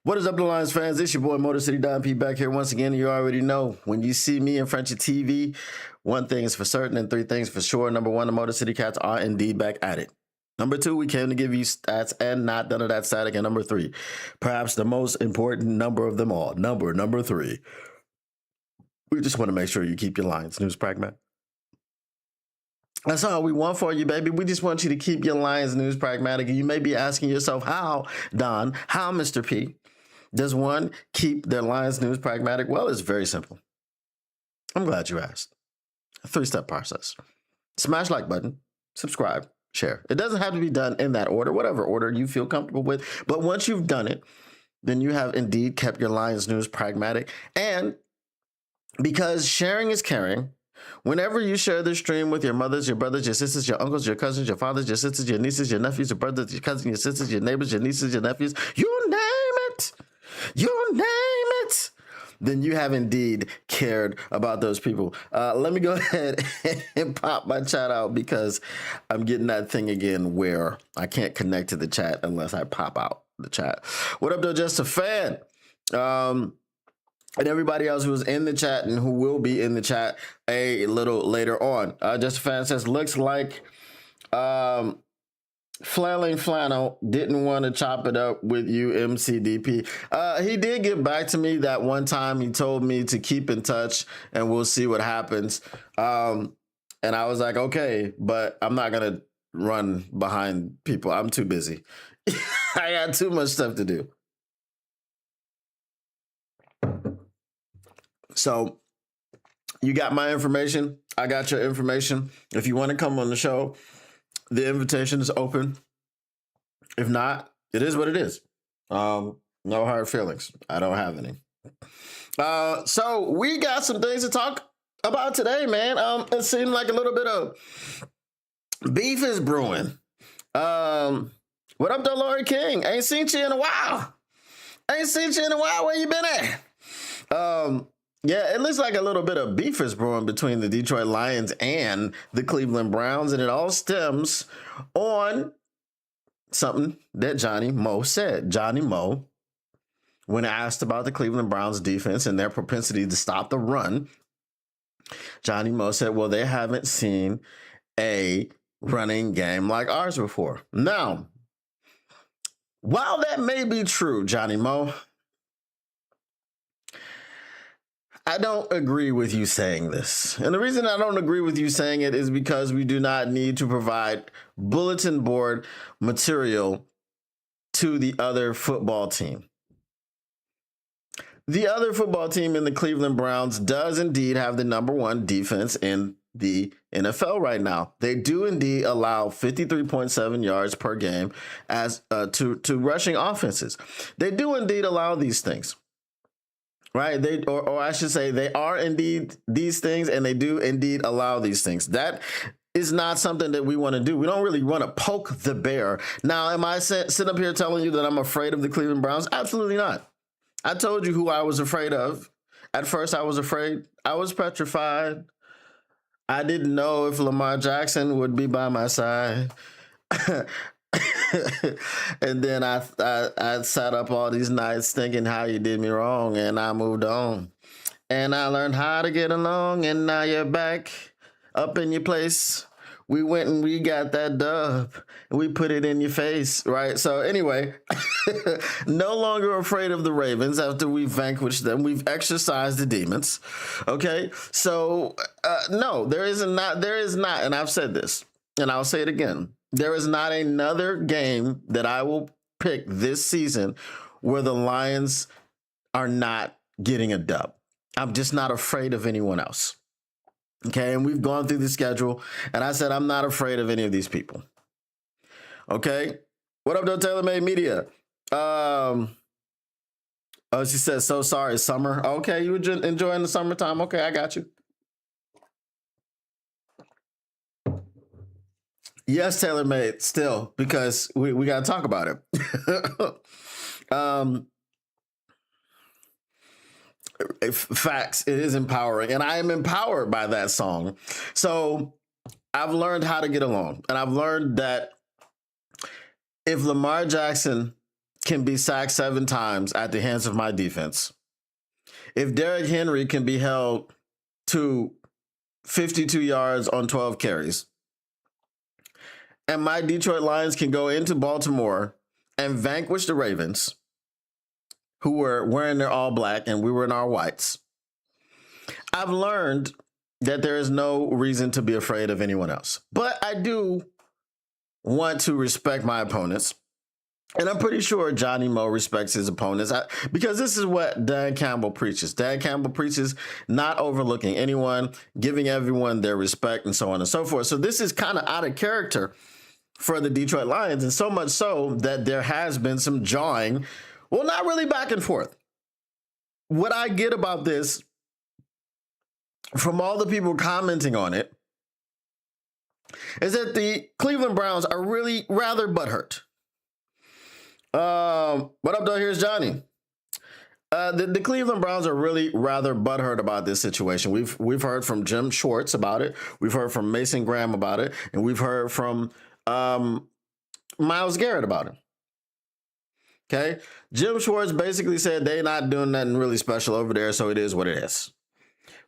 What is up, the Lions fans? It's your boy Motor City Don P back here once again. You already know when you see me in front of your TV, one thing is for certain and three things for sure. Number one, the Motor City Cats are indeed back at it. Number two, we came to give you stats and not none of that static. And number three, perhaps the most important number of them all, number three. We just want to make sure you keep your Lions news pragmatic. That's all we want for you, baby. We just want you to keep your Lions news pragmatic. And you may be asking yourself, how, Don, how, Mr. P, does one keep their Lions news pragmatic? Well, it's very simple. I'm glad you asked. A three-step process. Smash like button, subscribe, share. It doesn't have to be done in that order, whatever order you feel comfortable with. But once you've done it, then you have indeed kept your Lions news pragmatic. And because sharing is caring, whenever you share this stream with your mothers, your brothers, your sisters, your uncles, your cousins, your fathers, your sisters, your nieces, your nephews, your brothers, your cousins, your sisters, your neighbors, your nieces, your nephews, you name it, then you have indeed cared about those people. Let me go ahead and pop my chat out because I'm getting that thing again where I can't connect to the chat unless I pop out the chat. What up, though? Just a fan. And everybody else who's in the chat and who will be in the chat a little later on. Just a fan says, looks like Flailing Flannel didn't want to chop it up with you, MCDP. He did get back to me that one time. He told me to keep in touch and we'll see what happens. And I was like, okay, but I'm not going to run behind people. I'm too busy. I got too much stuff to do. So you got my information. I got your information. If you want to come on the show, the invitation is open. If not, it is what it is. No hard feelings. I don't have any. So we got some things to talk about today, man. It seemed like a little bit of beef is brewing. What up, though, Lori King? Ain't seen you in a while. Where you been at? Yeah, it looks like a little bit of beef is brewing between the Detroit Lions and the Cleveland Browns, and it all stems on something that Johnny Moe said. Johnny Moe, when asked about the Cleveland Browns defense and their propensity to stop the run, Johnny Moe said, well, they haven't seen a running game like ours before. Now, while that may be true, Johnny Moe, I don't agree with you saying this. And the reason I don't agree with you saying it is because we do not need to provide bulletin board material to the other football team. The other football team in the Cleveland Browns does indeed have the number one defense in the NFL right now. They do indeed allow 53.7 yards per game as to rushing offenses. They do indeed allow these things. Right, or I should say, they are indeed these things, and they do indeed allow these things. That is not something that we want to do. We don't really want to poke the bear. Now, am I sitting up here telling you that I'm afraid of the Cleveland Browns? Absolutely not. I told you who I was afraid of. At first, I was afraid. I was petrified. I didn't know if Lamar Jackson would be by my side. And then I sat up all these nights thinking how you did me wrong, and I moved on. And I learned how to get along, and now you're back up in your place. We went and we got that dub, and we put it in your face, right? So anyway, no longer afraid of the Ravens after we've vanquished them. We've exorcised the demons, okay? So no, there is not, and I've said this, and I'll say it again. There is not another game that I will pick this season where the Lions are not getting a dub. I'm just not afraid of anyone else. Okay, and we've gone through the schedule, and I said I'm not afraid of any of these people. Okay, what up, though, TaylorMade Media? Oh, she says, so sorry, summer. Okay, you were enjoying the summertime. Okay, I got you. Yes, TaylorMade, still, because we got to talk about it. Facts, it is empowering, and I am empowered by that song. So I've learned how to get along, and I've learned that if Lamar Jackson can be sacked 7 times at the hands of my defense, if Derrick Henry can be held to 52 yards on 12 carries, and my Detroit Lions can go into Baltimore and vanquish the Ravens, who were wearing their all black and we were in our whites, I've learned that there is no reason to be afraid of anyone else. But I do want to respect my opponents. And I'm pretty sure Johnny Moe respects his opponents because this is what Dan Campbell preaches. Dan Campbell preaches not overlooking anyone, giving everyone their respect, and so on and so forth. So this is kind of out of character for the Detroit Lions, and so much so that there has been some jawing. Well, not really back and forth. What I get about this from all the people commenting on it is that the Cleveland Browns are really rather butthurt. What up, though? Here's Johnny. The Cleveland Browns are really rather butthurt about this situation. We've heard from Jim Schwartz about it. We've heard from Mason Graham about it, and we've heard from Myles Garrett about it. Okay, Jim Schwartz basically said they're not doing nothing really special over there, so it is what it is.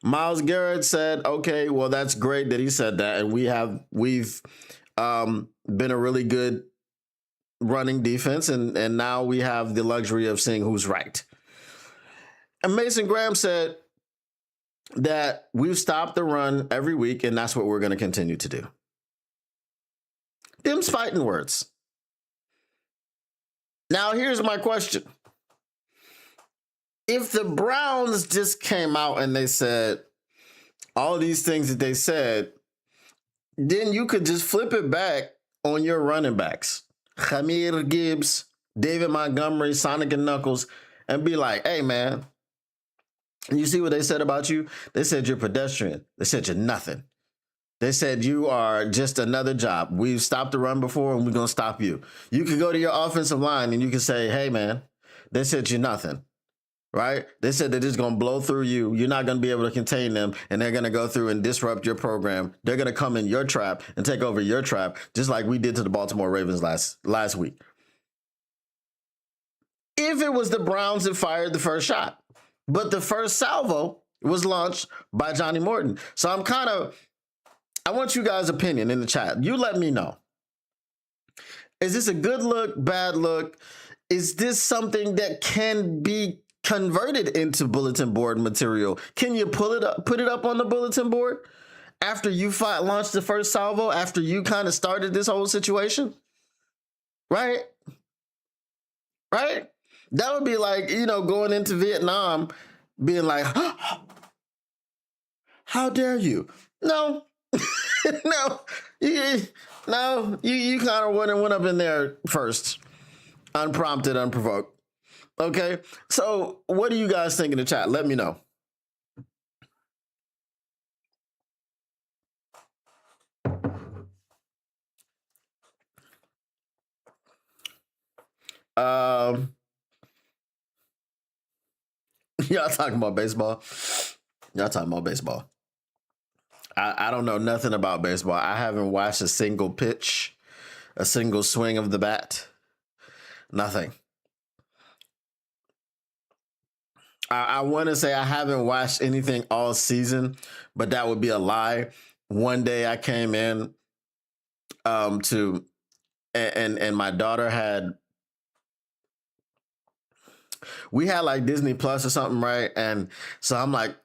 Myles Garrett said, okay, well, that's great that he said that, and we've been a really good running defense, and now we have the luxury of seeing who's right. And Mason Graham said that we've stopped the run every week, and that's what we're going to continue to do. Them's fighting words. Now, here's my question. If the Browns just came out and they said all these things that they said, then you could just flip it back on your running backs, Jahmyr Gibbs, David Montgomery, Sonic and Knuckles, and be like, hey, man, you see what they said about you? They said you're pedestrian. They said you're nothing. They said you are just another job. We've stopped the run before, and we're going to stop you. You can go to your offensive line, and you can say, hey, man, they said you're nothing, right? They said they're just going to blow through you. You're not going to be able to contain them, and they're going to go through and disrupt your program. They're going to come in your trap and take over your trap, just like we did to the Baltimore Ravens last week. If it was the Browns that fired the first shot, but the first salvo was launched by Johnny Morton. So I want you guys' opinion in the chat. You let me know. Is this a good look, bad look? Is this something that can be converted into bulletin board material? Can you put it up on the bulletin board after you launched the first salvo, after you kind of started this whole situation? Right? Right? That would be like, going into Vietnam, being like, how dare you? No. No, you kind of went up in there first, unprompted, unprovoked. Okay, so what do you guys think in the chat? Let me know. Y'all talking about baseball? Y'all talking about baseball? I don't know nothing about baseball. I haven't watched a single pitch, a single swing of the bat. Nothing. I want to say I haven't watched anything all season, but that would be a lie. One day I came in and my daughter we had like Disney Plus or something, right? And so I'm like,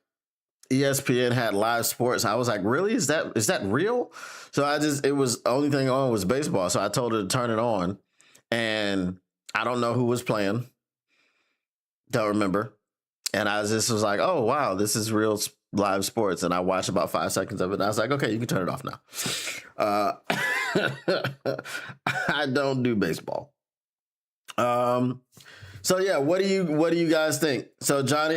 ESPN had live sports. I was like, really? Is that real? So it was the only thing on was baseball. So I told her to turn it on, and I don't know who was playing. Don't remember. And I was like, oh, wow, this is real live sports. And I watched about 5 seconds of it. And I was like, okay, you can turn it off now. I don't do baseball. So yeah, what do you guys think? So Johnny,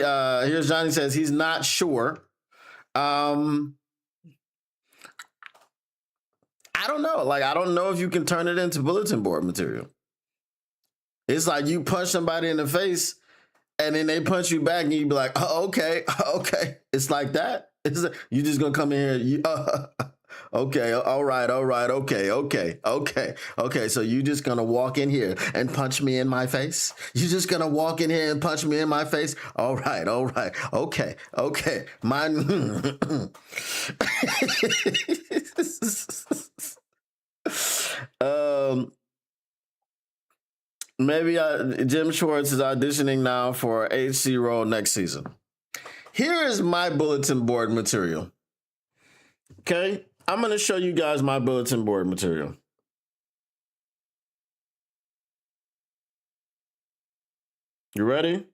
here's Johnny says he's not sure. I don't know. Like, I don't know if you can turn it into bulletin board material. It's like you punch somebody in the face and then they punch you back and you be like, oh, okay. It's like that. You just gonna come in here. All right. Okay. So you just gonna walk in here and punch me in my face? You just gonna walk in here and punch me in my face? All right. Okay. Mine. Maybe Jim Schwartz is auditioning now for HC role next season. Here is my bulletin board material. Okay, I'm going to show you guys my bulletin board material. You ready?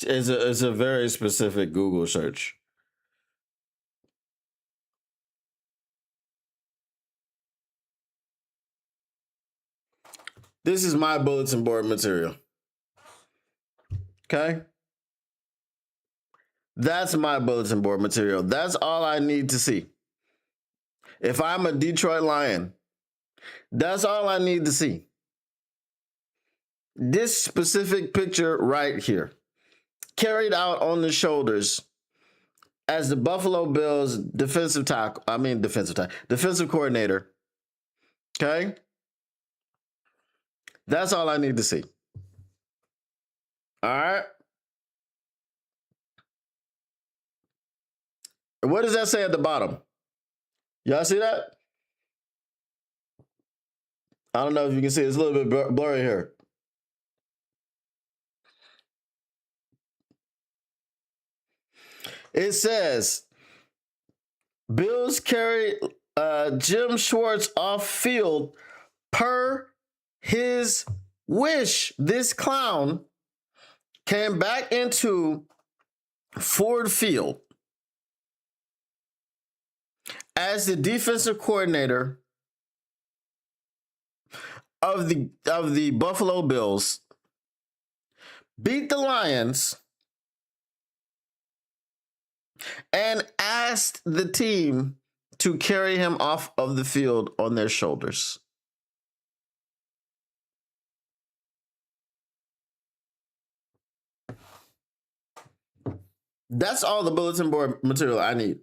It's a very specific Google search. This is my bulletin board material. Okay? That's my bulletin board material. That's all I need to see. If I'm a Detroit Lion, that's all I need to see. This specific picture right here, carried out on the shoulders as the Buffalo Bills defensive coordinator. Okay? That's all I need to see. All right? What does that say at the bottom? Y'all see that? I don't know if you can see. It's a little bit blurry here. It says, Bills carry Jim Schwartz off field per his wish. This clown came back into Ford Field as the defensive coordinator of the Buffalo Bills, beat the Lions, and asked the team to carry him off of the field on their shoulders. That's all the bulletin board material I need.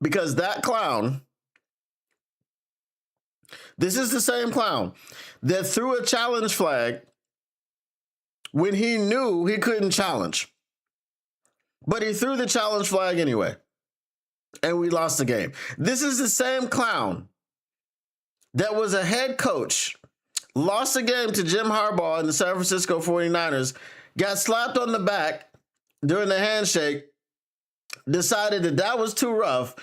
Because that clown, this is the same clown that threw a challenge flag when he knew he couldn't challenge. But he threw the challenge flag anyway. And we lost the game. This is the same clown that was a head coach, lost the game to Jim Harbaugh and the San Francisco 49ers, got slapped on the back during the handshake, decided that was too rough,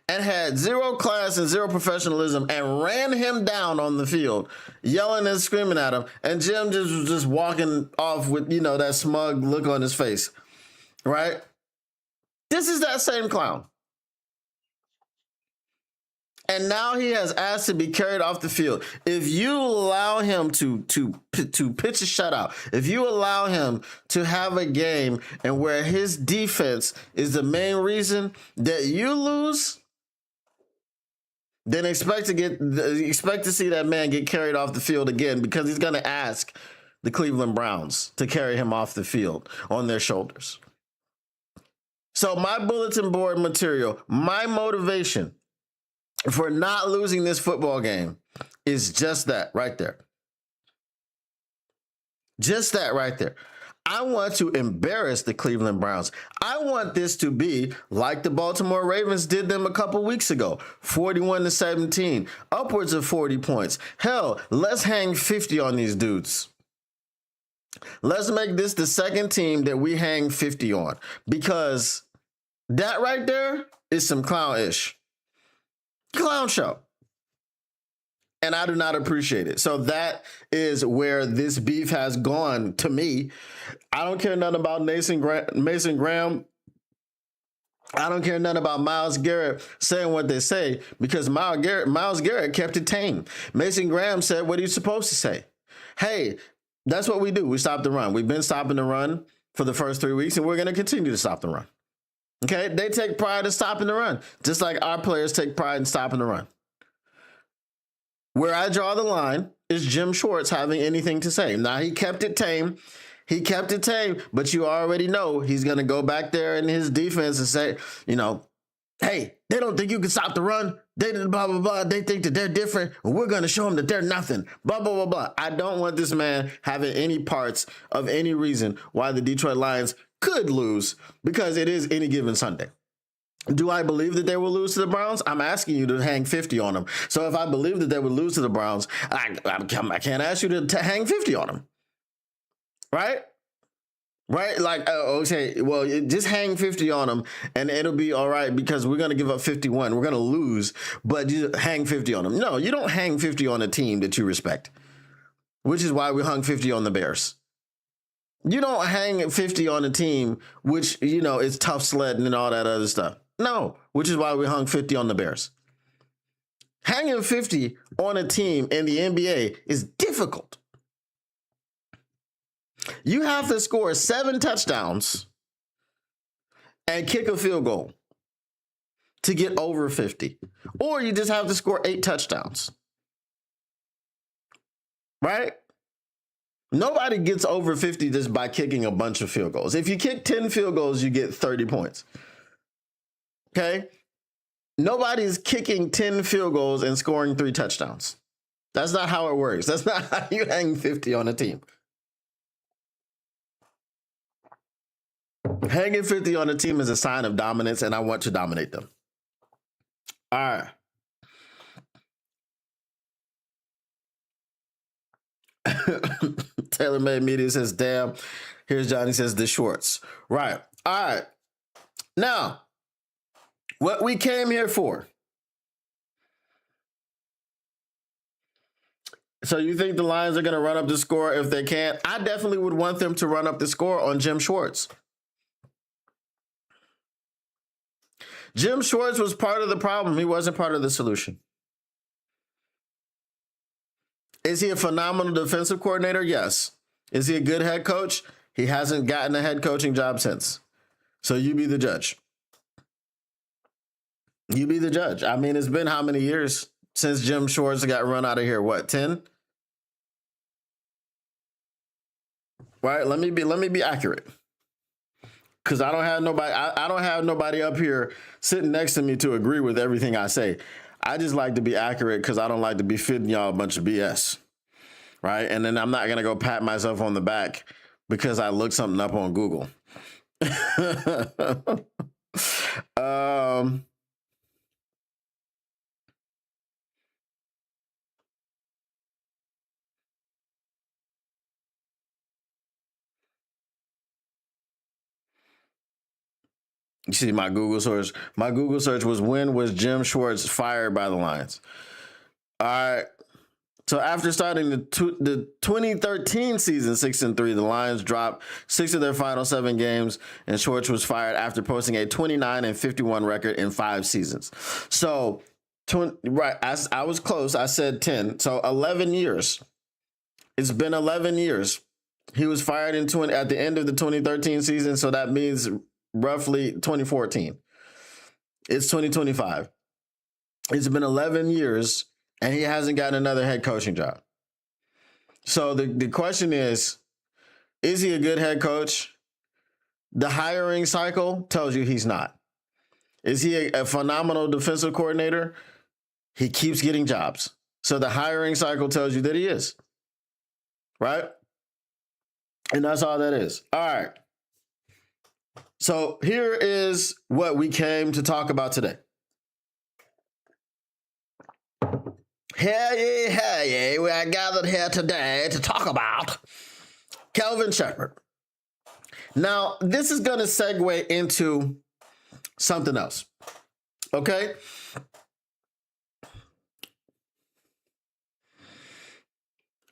and had zero class and zero professionalism and ran him down on the field, yelling and screaming at him. And Jim just was just walking off with, that smug look on his face, right? This is that same clown. And now he has asked to be carried off the field. If you allow him to pitch a shutout, if you allow him to have a game and where his defense is the main reason that you lose, then expect to see that man get carried off the field again, because he's going to ask the Cleveland Browns to carry him off the field on their shoulders. So my bulletin board material, my motivation for not losing this football game is just that right there. Just that right there. I want to embarrass the Cleveland Browns. I want this to be like the Baltimore Ravens did them a couple weeks ago, 41-17, upwards of 40 points. Hell, let's hang 50 on these dudes. Let's make this the second team that we hang 50 on, because that right there is some clown-ish. Clown show. And I do not appreciate it. So that is where this beef has gone to me. I don't care nothing about Mason Graham. I don't care nothing about Myles Garrett saying what they say, because Myles Garrett kept it tame. Mason Graham said what he's supposed to say. Hey, that's what we do. We stop the run. We've been stopping the run for the first 3 weeks, and we're going to continue to stop the run. Okay, they take pride in stopping the run, just like our players take pride in stopping the run. Where I draw the line is Jim Schwartz having anything to say. Now, he kept it tame. But you already know he's going to go back there in his defense and say, hey, they don't think you can stop the run. They blah, blah, blah. They think that they're different. We're going to show them that they're nothing. Blah, blah, blah, blah. I don't want this man having any parts of any reason why the Detroit Lions could lose, because it is any given Sunday. Do I believe that they will lose to the Browns? I'm asking you to hang 50 on them. So if I believe that they would lose to the Browns, I can't ask you to hang 50 on them. Right? Right? Like, okay, well, just hang 50 on them and it'll be all right, because we're going to give up 51. We're going to lose, but you hang 50 on them. No, you don't hang 50 on a team that you respect, which is why we hung 50 on the Bears. You don't hang 50 on a team, which, is tough sledding and all that other stuff. No, which is why we hung 50 on the Bears. Hanging 50 on a team in the NBA is difficult. You have to score 7 touchdowns and kick a field goal to get over 50. Or you just have to score 8 touchdowns. Right? Nobody gets over 50 just by kicking a bunch of field goals. If you kick 10 field goals, you get 30 points. Okay? Nobody's kicking 10 field goals and scoring 3 touchdowns. That's not how it works. That's not how you hang 50 on a team. Hanging 50 on a team is a sign of dominance, and I want to dominate them. All right. Taylor Made Media says, damn. Here's Johnny says, the Schwartz. Right. All right. Now, what we came here for. So you think the Lions are going to run up the score if they can't? I definitely would want them to run up the score on Jim Schwartz. Jim Schwartz was part of the problem. He wasn't part of the solution. Is he a phenomenal defensive coordinator? Yes. Is he a good head coach? He hasn't gotten a head coaching job since. So you be the judge. You be the judge. I mean, it's been how many years since Jim Schwartz got run out of here? What, 10? Right? Let me be accurate. Because I don't have nobody up here sitting next to me to agree with everything I say. I just like to be accurate because I don't like to be feeding y'all a bunch of BS. Right? And then I'm not going to go pat myself on the back because I looked something up on Google. You see my Google search. My Google search was, when was Jim Schwartz fired by the Lions? All right. So after starting the 2013 season 6-3, the Lions dropped 6 of their final 7 games, and Schwartz was fired after posting a 29-51 record in 5 seasons. So, right, I was close. I said 10. So 11 years. It's been 11 years. He was fired at the end of the 2013 season, so that means roughly 2014. It's 2025. It's been 11 years, and he hasn't gotten another head coaching job. So the question is he a good head coach? The hiring cycle tells you he's not. Is he a phenomenal defensive coordinator? He keeps getting jobs. So the hiring cycle tells you that he is. Right? And that's all that is. All right. So here is what we came to talk about today. Hell yeah, we are gathered here today to talk about Kelvin Sheppard. Now, this is going to segue into something else, okay?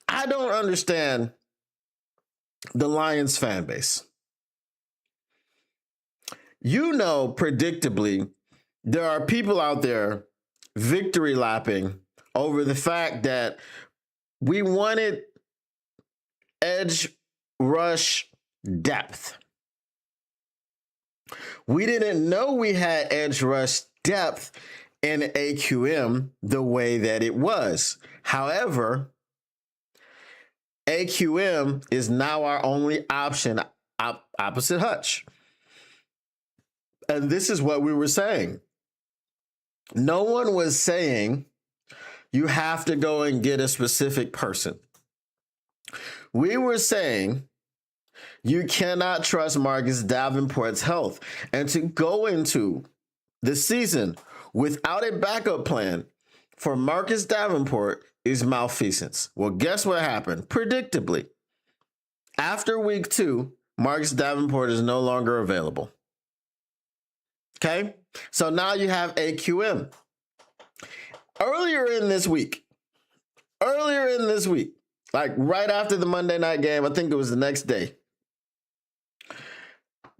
I don't understand the Lions fan base. Predictably, there are people out there victory lapping over the fact that we wanted edge rush depth. We didn't know we had edge rush depth in AQM the way that it was. However, AQM is now our only option opposite Hutch. And this is what we were saying. No one was saying you have to go and get a specific person. We were saying you cannot trust Marcus Davenport's health. And to go into the season without a backup plan for Marcus Davenport is malfeasance. Well, guess what happened? Predictably, after week 2, Marcus Davenport is no longer available. Okay? So now you have AQM. Earlier in this week, like right after the Monday night game, I think it was the next day,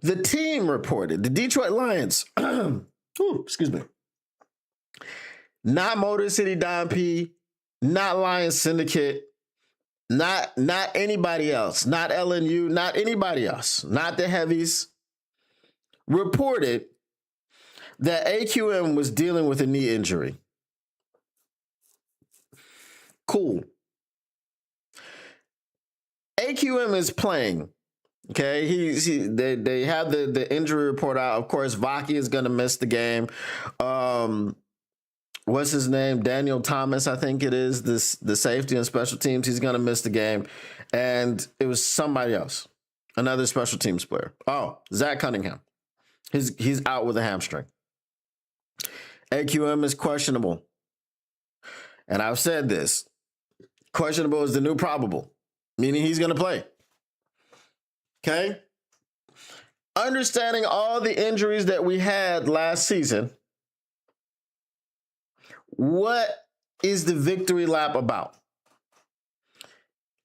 the team reported, the Detroit Lions, excuse me, not Motor City Don P, not Lions Syndicate, not anybody else, not LNU, not anybody else, not the heavies, reported that AQM was dealing with a knee injury. Cool. AQM is playing. Okay, they have the injury report out. Of course, Vaki is going to miss the game. What's his name? Daniel Thomas, I think it is. The safety and special teams. He's going to miss the game, and it was somebody else, another special teams player. Oh, Zach Cunningham. He's out with a hamstring. AQM is questionable, and I've said this. Questionable is the new probable, meaning he's going to play. Okay? Understanding all the injuries that we had last season, what is the victory lap about?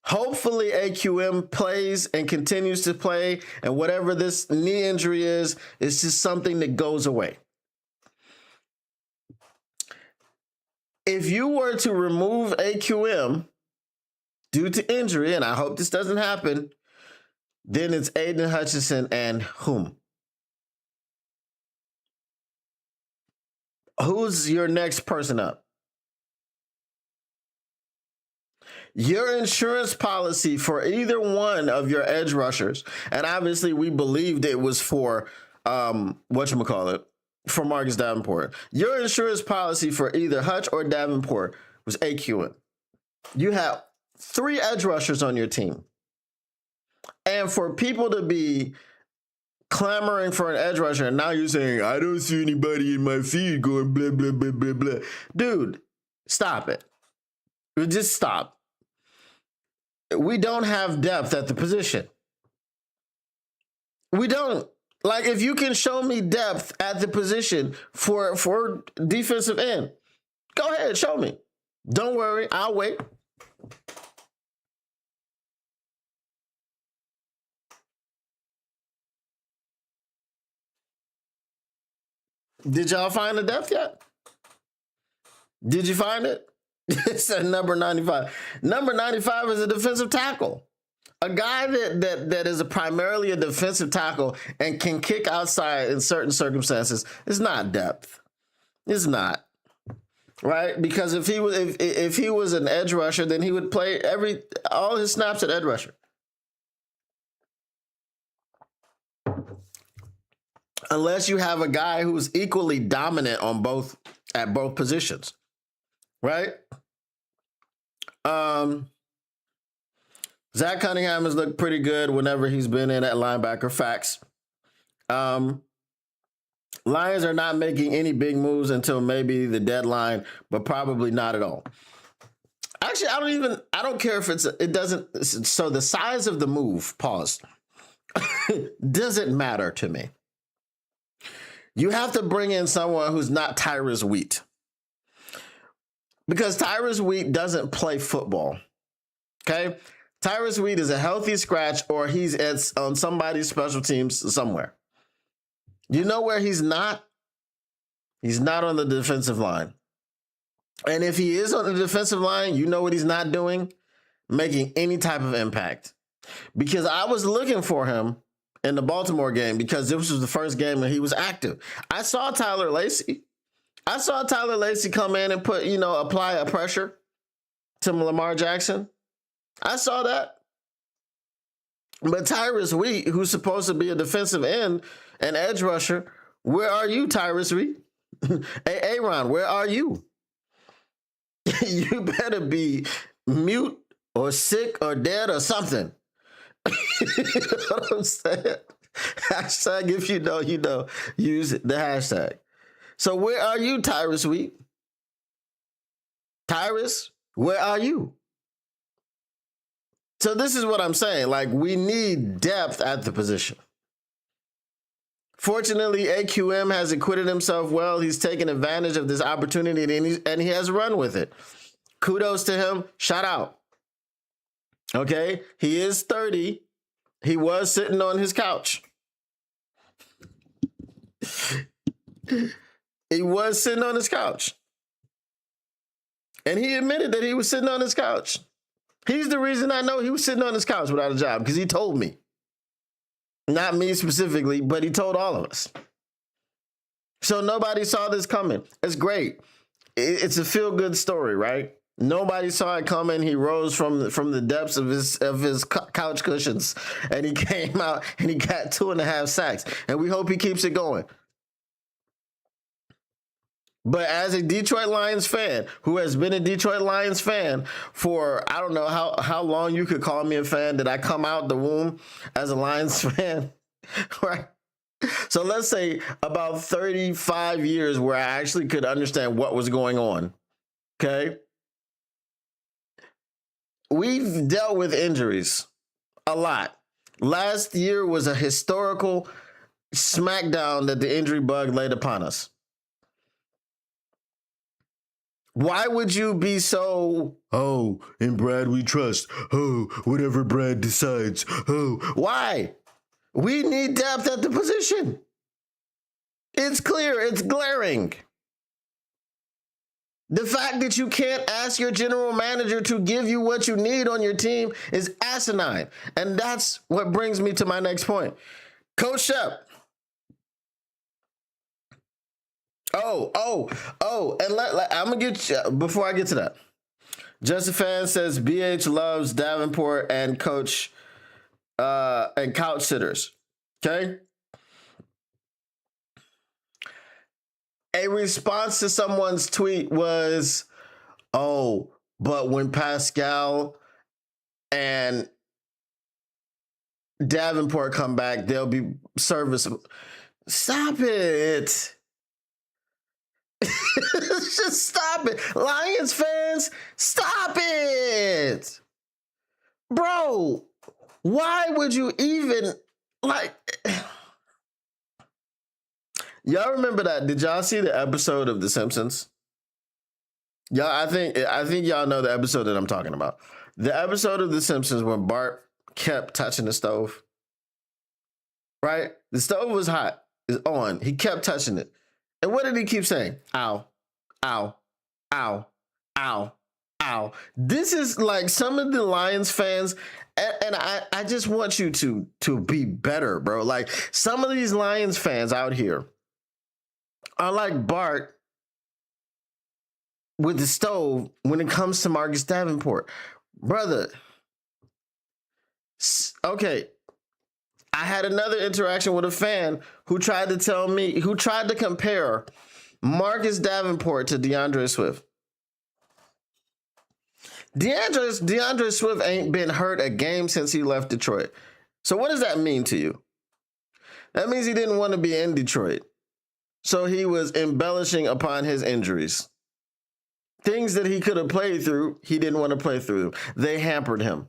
Hopefully AQM plays and continues to play, and whatever this knee injury is just something that goes away. If you were to remove AQM due to injury, and I hope this doesn't happen, then it's Aiden Hutchinson and whom? Who's your next person up? Your insurance policy for either one of your edge rushers, and obviously we believed it was for for Marcus Davenport. Your insurance policy for either Hutch or Davenport was AQM. You have 3 edge rushers on your team. And for people to be clamoring for an edge rusher, and now you're saying, I don't see anybody in my feed going blah, blah, blah, blah, blah. Dude, stop it. Just stop. We don't have depth at the position. We don't. Like, if you can show me depth at the position for defensive end, go ahead, show me. Don't worry, I'll wait. Did y'all find the depth yet? Did you find it? It said number 95. Number 95 is a defensive tackle. A guy that is primarily a defensive tackle and can kick outside in certain circumstances is not depth. It's not. Right? Because if he was an edge rusher, then he would play all his snaps at edge rusher. Unless you have a guy who's equally dominant at both positions, right? Zach Cunningham has looked pretty good whenever he's been in at linebacker. Facts. Lions are not making any big moves until maybe the deadline, but probably not at all. Actually, I don't care if it doesn't. So the size of the move, pause, doesn't matter to me. You have to bring in someone who's not Tyrus Wheat. Because Tyrus Wheat doesn't play football. Okay? Tyrus Wheat is a healthy scratch, or he's on somebody's special teams somewhere. You know where he's not? He's not on the defensive line. And if he is on the defensive line, you know what he's not doing? Making any type of impact. Because I was looking for him in the Baltimore game because this was the first game that he was active. I saw Tyler Lacy. Come in and put, apply a pressure to Lamar Jackson. I saw that. But Tyrus Wheat, who's supposed to be a defensive end and edge rusher, where are you, Tyrus Wheat? Hey, Aaron, where are you? You better be mute or sick or dead or something. You know what I'm saying? Hashtag, if you know, use the hashtag. So where are you, Tyrus Wheat? Tyrus, where are you? So this is what I'm saying. Like, we need depth at the position. Fortunately, AQM has acquitted himself well. He's taken advantage of this opportunity and he has run with it. Kudos to him. Shout out. Okay? He is 30. He was sitting on his couch. He was sitting on his couch. And he admitted that he was sitting on his couch. He's the reason I know he was sitting on his couch without a job, because he told me. Not me specifically, but he told all of us. So nobody saw this coming. It's great. It's a feel-good story, right? Nobody saw it coming. He rose from the depths of his couch cushions, and he came out and he got 2.5 sacks. And we hope he keeps it going. But as a Detroit Lions fan, who has been a Detroit Lions fan for, I don't know how long you could call me a fan. Did I come out the womb as a Lions fan? Right? So let's say about 35 years where I actually could understand what was going on. Okay? We've dealt with injuries a lot. Last year was a historical smackdown that the injury bug laid upon us. Why would you be so, in Brad we trust, whatever Brad decides, why? We need depth at the position. It's clear, it's glaring. The fact that you can't ask your general manager to give you what you need on your team is asinine. And that's what brings me to my next point. Coach Shep. And I'm going to get you, before I get to that. Just a Fan says BH loves Davenport and coach and couch sitters. Okay? A response to someone's tweet was, but when Pascal and Davenport come back, they'll be serviceable. Stop it. Just stop it. Lions fans, stop it. Bro, why would you even, y'all remember that? Did y'all see the episode of The Simpsons? Y'all, I think y'all know the episode that I'm talking about. The episode of The Simpsons when Bart kept touching the stove. Right? The stove was hot. It's on. He kept touching it. And what did he keep saying? Ow, ow, ow, ow, ow. This is like some of the Lions fans, and I just want you to be better, bro. Like, some of these Lions fans out here are like Bart with the stove when it comes to Marcus Davenport. Brother, okay, I had another interaction with a fan who tried to compare Marcus Davenport to DeAndre Swift. DeAndre Swift ain't been hurt a game since he left Detroit. So what does that mean to you? That means he didn't want to be in Detroit. So he was embellishing upon his injuries. Things that he could have played through, he didn't want to play through. They hampered him.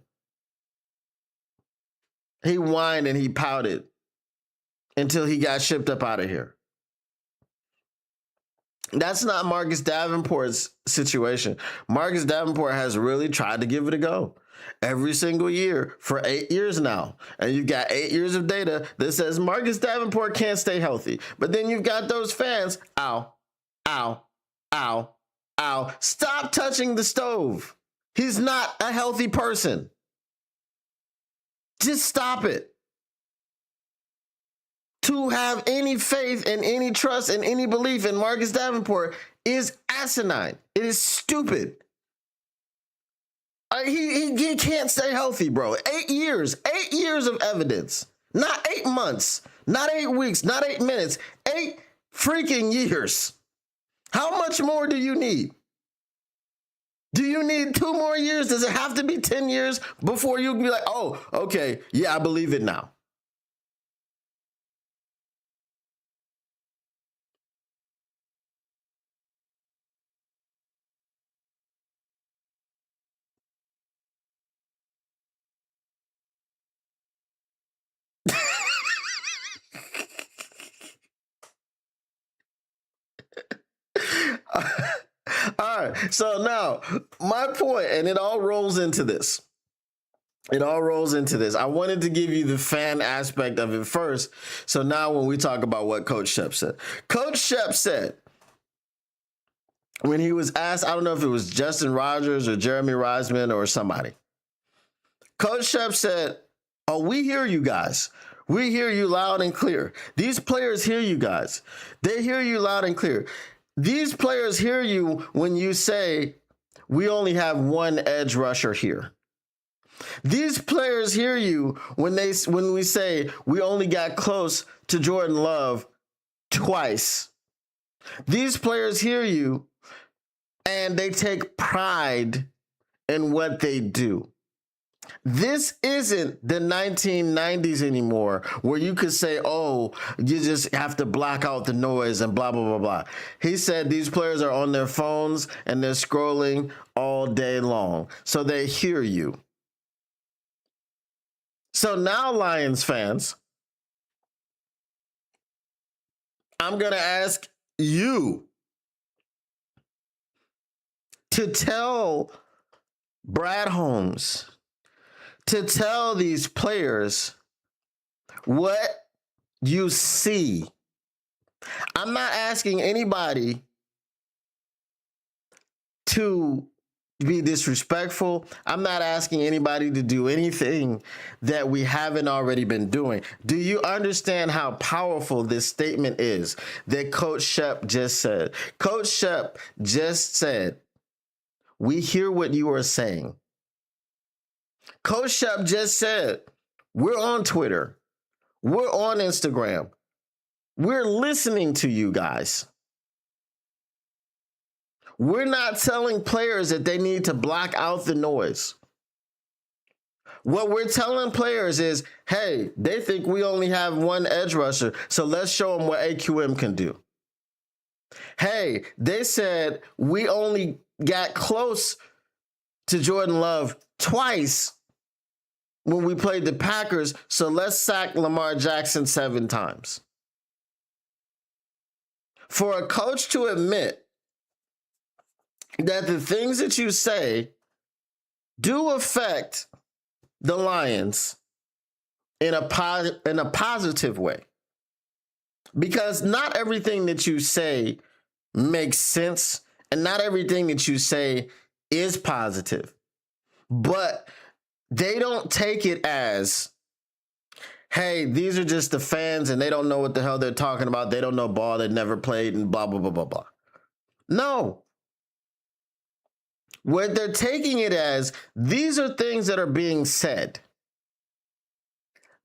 He whined and he pouted until he got shipped up out of here. That's not Marcus Davenport's situation. Marcus Davenport has really tried to give it a go every single year for 8 years now. And you've got 8 years of data that says Marcus Davenport can't stay healthy. But then you've got those fans, ow, ow, ow, ow. Stop touching the stove. He's not a healthy person. Just stop it. to have any faith and any trust and any belief in Marcus Davenport is asinine. It is stupid. He can't stay healthy, bro. 8 years of evidence. Not 8 months, not 8 weeks, not 8 minutes, 8 freaking years. How much more do you need? Do you need 2 more years? Does it have to be 10 years before you can be like, oh, okay, yeah, I believe it now? All right. So now my point, and it all rolls into this. It all rolls into this. I wanted to give you the fan aspect of it first. So now when we talk about what Coach Shep said, Coach Shep said, when he was asked, I don't know if it was Justin Rogers or Jeremy Reisman or somebody, Coach Shep said, oh, we hear you guys. We hear you loud and clear. These players hear you guys. They hear you loud and clear. These players hear you when you say, we only have one edge rusher here. These players hear you when we say we only got close to Jordan Love twice. These players hear you and they take pride in what they do. This isn't the 1990s anymore where you could say, oh, you just have to block out the noise and blah, blah, blah, blah. He said these players are on their phones and they're scrolling all day long. So they hear you. So now, Lions fans, I'm going to ask you to tell Brad Holmes, to tell these players what you see. I'm not asking anybody to be disrespectful. I'm not asking anybody to do anything that we haven't already been doing. Do you understand how powerful this statement is that Coach Shep just said? Coach Shep just said, we hear what you are saying. Coach Shep just said, we're on Twitter. We're on Instagram. We're listening to you guys. We're not telling players that they need to block out the noise. What we're telling players is, hey, they think we only have one edge rusher, so let's show them what AQM can do. Hey, they said we only got close to Jordan Love twice when we played the Packers, so let's sack Lamar Jackson 7 times. For a coach to admit that the things that you say do affect the Lions in a positive way. Because not everything that you say makes sense, and not everything that you say is positive. But they don't take it as, hey, these are just the fans and they don't know what the hell they're talking about. They don't know ball. They never played and blah, blah, blah, blah, blah. No. What they're taking it as, these are things that are being said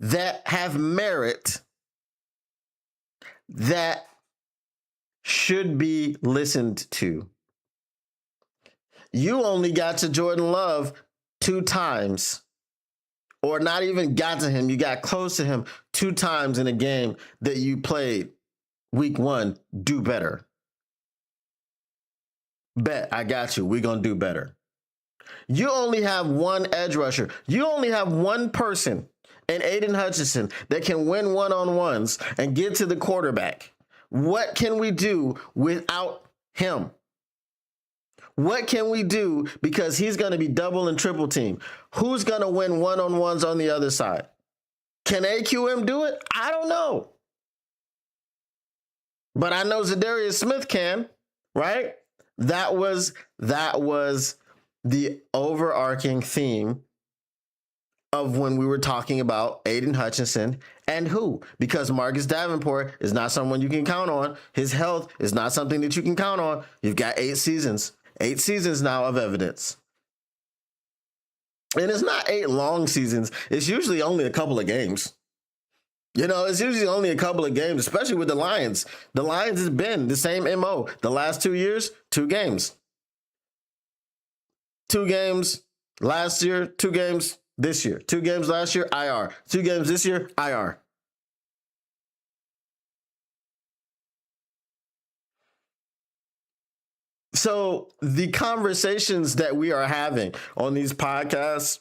that have merit, that should be listened to. You only got to Jordan Love 2 times, or not even got to him. You got close to him 2 times in a game that you played week 1. Do better. Bet, I got you. We're going to do better. You only have one edge rusher. You only have one person in Aiden Hutchinson that can win one-on-ones and get to the quarterback. What can we do without him? What can we do because he's going to be double and triple team? Who's going to win one-on-ones on the other side? Can AQM do it? I don't know. But I know Zadarius Smith can, right? That was the overarching theme of when we were talking about Aiden Hutchinson and who, because Marcus Davenport is not someone you can count on. His health is not something that you can count on. You've got 8 seasons now of evidence. And it's not 8 long seasons. It's usually only a couple of games. It's usually only a couple of games, especially with the Lions. The Lions has been the same MO. The last 2 years, 2 games. 2 games last year, 2 games this year. 2 games last year, IR. 2 games this year, IR. So the conversations that we are having on these podcasts,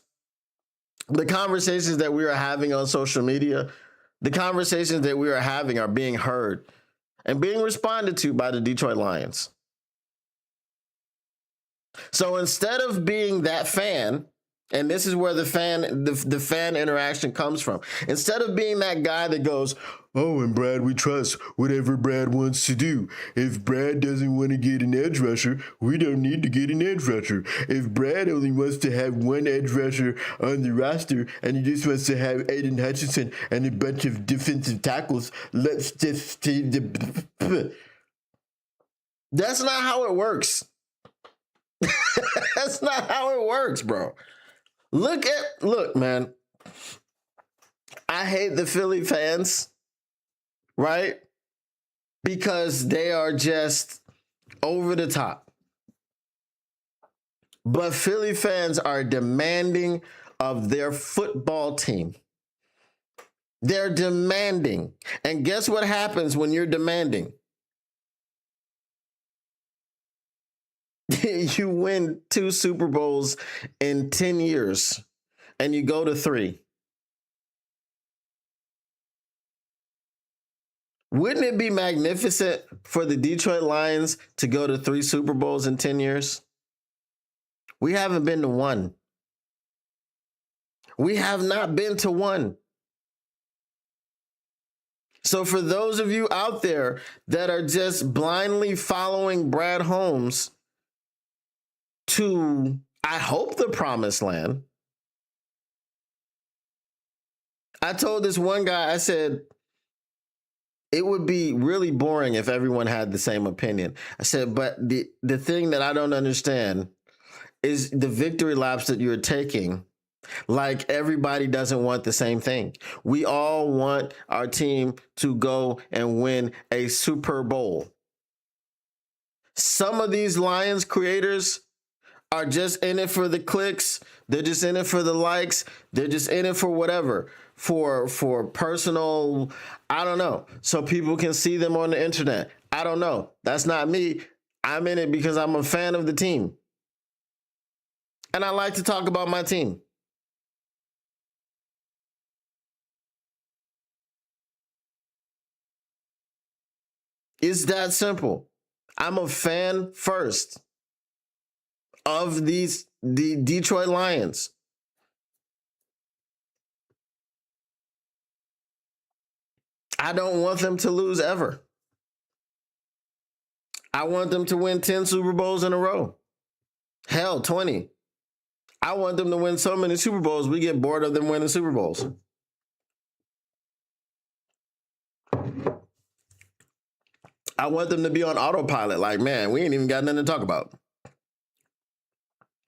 the conversations that we are having on social media, the conversations that we are having are being heard and being responded to by the Detroit Lions. So instead of being that fan, and this is where the fan interaction comes from, instead of being that guy that goes, oh, and Brad, we trust whatever Brad wants to do. If Brad doesn't want to get an edge rusher, we don't need to get an edge rusher. If Brad only wants to have one edge rusher on the roster and he just wants to have Aiden Hutchinson and a bunch of defensive tackles, let's just take the... That's not how it works. That's not how it works, bro. Look, man. I hate the Philly fans, right? Because they are just over the top. But Philly fans are demanding of their football team. They're demanding. And guess what happens when you're demanding? You win 2 Super Bowls in 10 years and you go to 3. Wouldn't it be magnificent for the Detroit Lions to go to 3 Super Bowls in 10 years? We haven't been to 1. We have not been to 1. So for those of you out there that are just blindly following Brad Holmes to, I hope, the promised land. I told this one guy, I said, it would be really boring if everyone had the same opinion. I said, but the thing that I don't understand is the victory laps that you're taking. Like, everybody doesn't want the same thing. We all want our team to go and win a Super Bowl. Some of these Lions creators are just in it for the clicks. They're just in it for the likes. They're just in it for whatever, for personal, I don't know, so people can see them on the internet. I don't know. That's not me. I'm in it because I'm a fan of the team. And I like to talk about my team. It's that simple. I'm a fan first of the Detroit Lions. I don't want them to lose ever. I want them to win 10 Super Bowls in a row. Hell, 20. I want them to win so many Super Bowls, we get bored of them winning Super Bowls. I want them to be on autopilot. Like, man, we ain't even got nothing to talk about.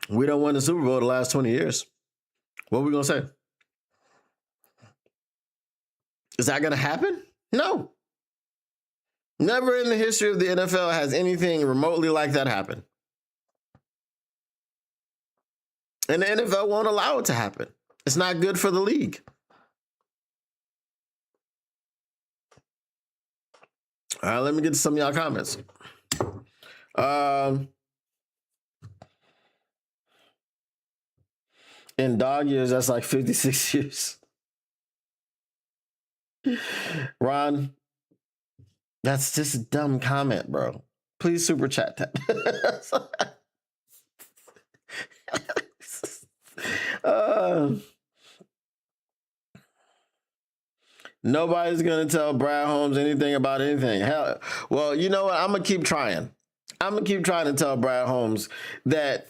We don't win the Super Bowl the last 20 years. What are we going to say? Is that going to happen? No. Never in the history of the NFL has anything remotely like that happen. And the NFL won't allow it to happen. It's not good for the league. All right, let me get to some of y'all comments. In dog years, that's like 56 years. Ron, that's just a dumb comment, bro. Please super chat that. Nobody's going to tell Brad Holmes anything about anything. Hell, well, you know what? I'm going to keep trying. I'm going to keep trying to tell Brad Holmes that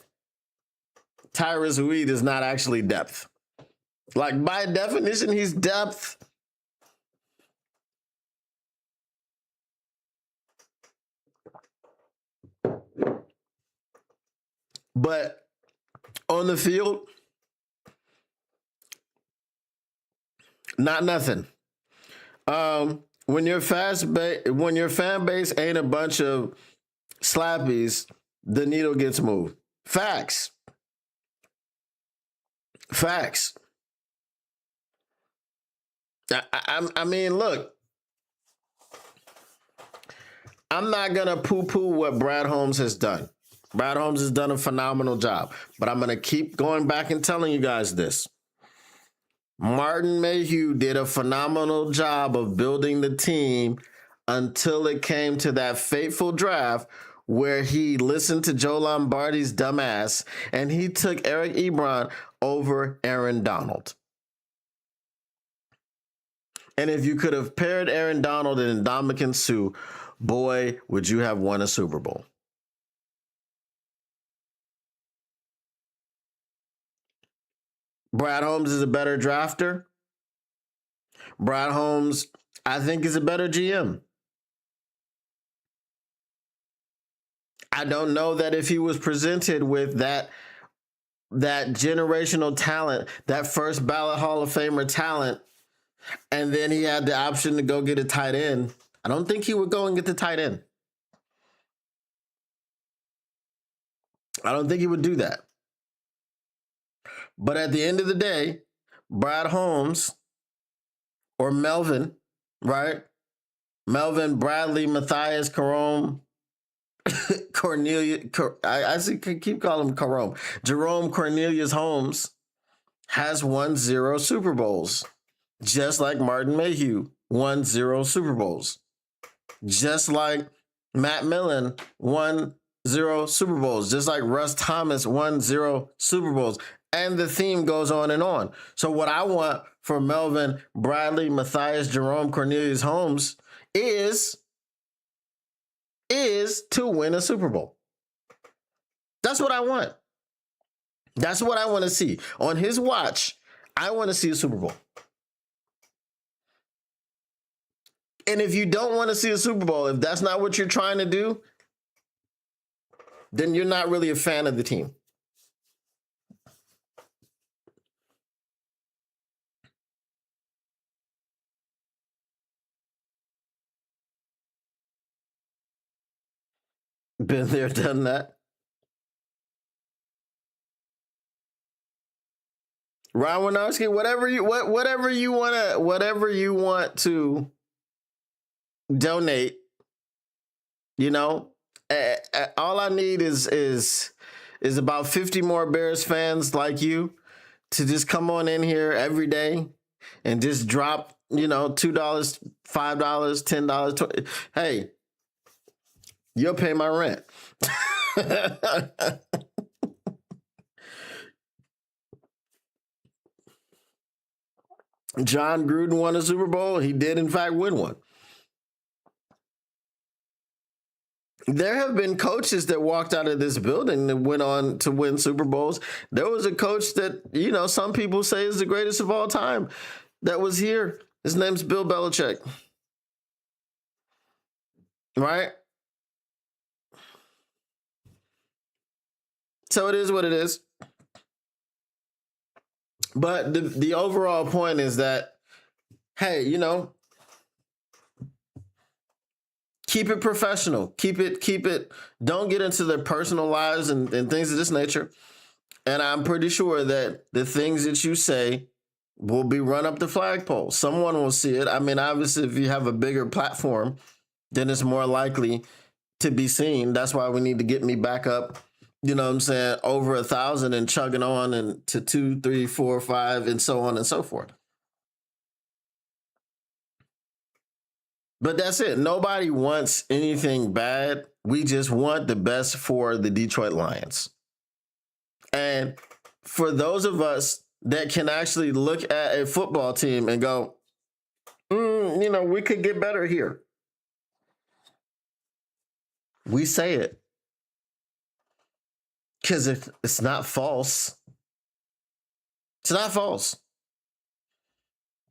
Tyrus Wheat is not actually depth. Like, by definition, he's depth. But on the field, not nothing. When your when your fan base ain't a bunch of slappies, the needle gets moved. Facts. Facts. I mean, look, I'm not gonna poo-poo what Brad Holmes has done. Brad Holmes has done a phenomenal job, but I'm gonna keep going back and telling you guys this. Martin Mayhew did a phenomenal job of building the team until it came to that fateful draft where he listened to Joe Lombardi's dumbass and he took Eric Ebron over Aaron Donald. And if you could have paired Aaron Donald and Ndamukong Suh, boy, would you have won a Super Bowl. Brad Holmes is a better drafter. Brad Holmes, I think, is a better GM. I don't know that if he was presented with that generational talent, that first ballot Hall of Famer talent, and then he had the option to go get a tight end, I don't think he would go and get the tight end. I don't think he would do that. But at the end of the day, Brad Holmes or Melvin, right? Melvin, Bradley, Matthias, Carome, Cornelius, I keep calling him Carome. Jerome Cornelius Holmes has won 0 Super Bowls, just like Martin Mayhew won 0 Super Bowls, just like Matt Millen won 0 Super Bowls, just like Russ Thomas won 0 Super Bowls. And the theme goes on and on. So what I want for Melvin, Bradley, Matthias, Jerome, Cornelius Holmes is to win a Super Bowl. That's what I want. That's what I want to see. On his watch, I want to see a Super Bowl. And if you don't want to see a Super Bowl, if that's not what you're trying to do, then you're not really a fan of the team. Been there, done that. Ron Winarski, whatever you want to donate, all I need is about 50 more Bears fans like you to just come on in here every day and just drop, $2, $5, $10, 20. Hey, you'll pay my rent. John Gruden won a Super Bowl. He did, in fact, win one. There have been coaches that walked out of this building that went on to win Super Bowls. There was a coach that, some people say is the greatest of all time that was here. His name's Bill Belichick. Right? So it is what it is. But the overall point is that, hey, keep it professional. Keep it. Don't get into their personal lives and things of this nature. And I'm pretty sure that the things that you say will be run up the flagpole. Someone will see it. I mean, obviously, if you have a bigger platform, then it's more likely to be seen. That's why we need to get me back up, over 1,000 and chugging on and to 2, 3, 4, 5, and so on and so forth. But that's it. Nobody wants anything bad. We just want the best for the Detroit Lions. And for those of us that can actually look at a football team and go, we could get better here. We say it. Because it's not false. It's not false.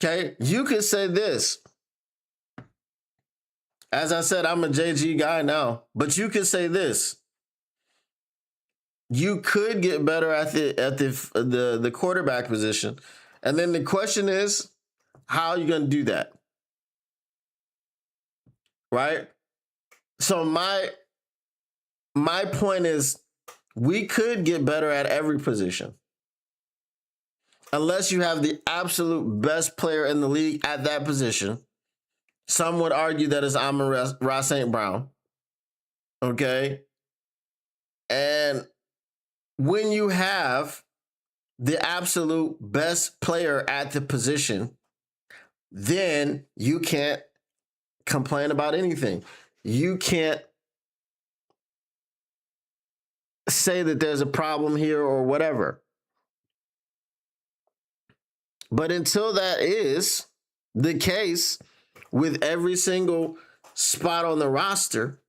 Okay, you could say this. As I said, I'm a JG guy now, but you could say this. You could get better at the quarterback position, and then the question is, how are you going to do that? Right? So my point is, we could get better at every position. Unless you have the absolute best player in the league at that position. Some would argue that it's Amon-Ra St. Brown. Okay? And when you have the absolute best player at the position, then you can't complain about anything. You can't say that there's a problem here or whatever. But until that is the case with every single spot on the roster,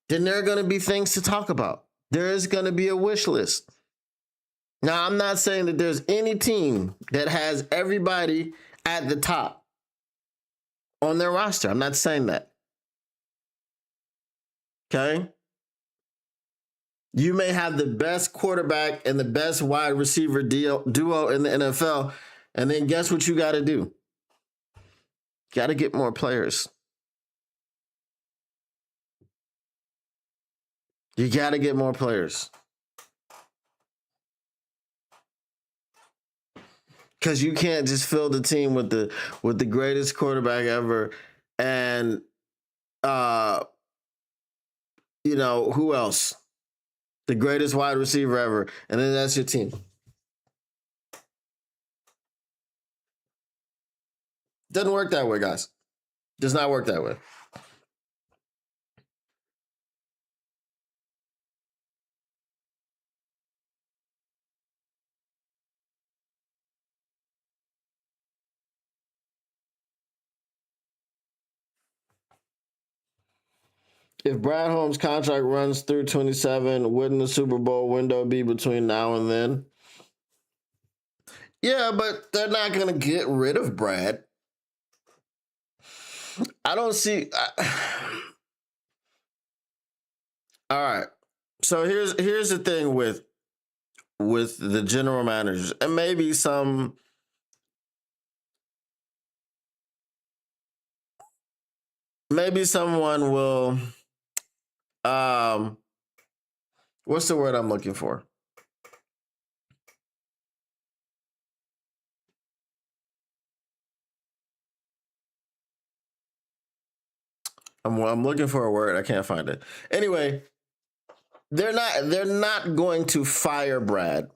then there are going to be things to talk about. There is going to be a wish list. Now, I'm not saying that there's any team that has everybody at the top on their roster. I'm not saying that. Okay? You may have the best quarterback and the best wide receiver duo in the NFL, and then guess what you got to do? Got to get more players. You got to get more players. Because you can't just fill the team with the greatest quarterback ever and who else? The greatest wide receiver ever, and then that's your team. Doesn't work that way, guys. Does not work that way. If Brad Holmes' contract runs through 27, wouldn't the Super Bowl window be between now and then? Yeah, but they're not going to get rid of Brad. I don't see. All right. So here's the thing with the general managers, and maybe someone will. What's the word I'm looking for? I'm looking for a word. I can't find it. Anyway, they're not going to fire Brad.